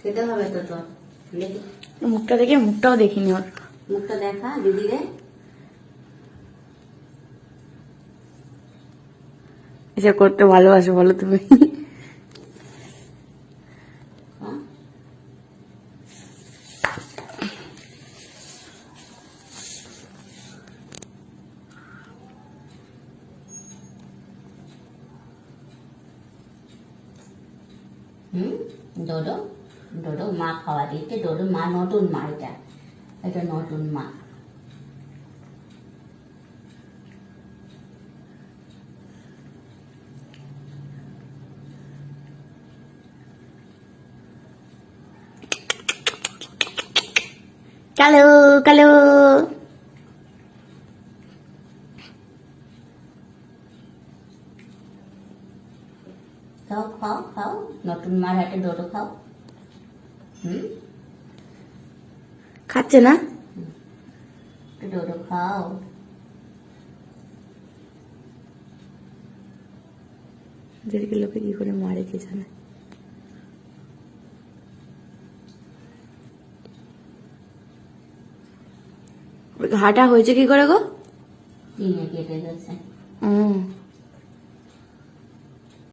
খেতে হবে তো তোর। দেখি মুখটা দেখে, মুখটাও দেখিনি ওর। মুখটা দেখা দিদি রে। এসব করতে ভালোবাসো বলো তুমি? হ্যাঁ? ডোডো ডোডো মা খাওয়া দিচ্ছে। ডোডো মা, নতুন মা, এটা এটা নতুন মা। কালো কালো। খাও খাও খাও, নতুন মার হাতে ডোডো খাও। খাচ্ছে না? ডোডো খাও। এদেরকে লোকে কি করে মারে কে জানে। ঘাটা হয়েছে কি করে গো? চিনে কেটে গেছে।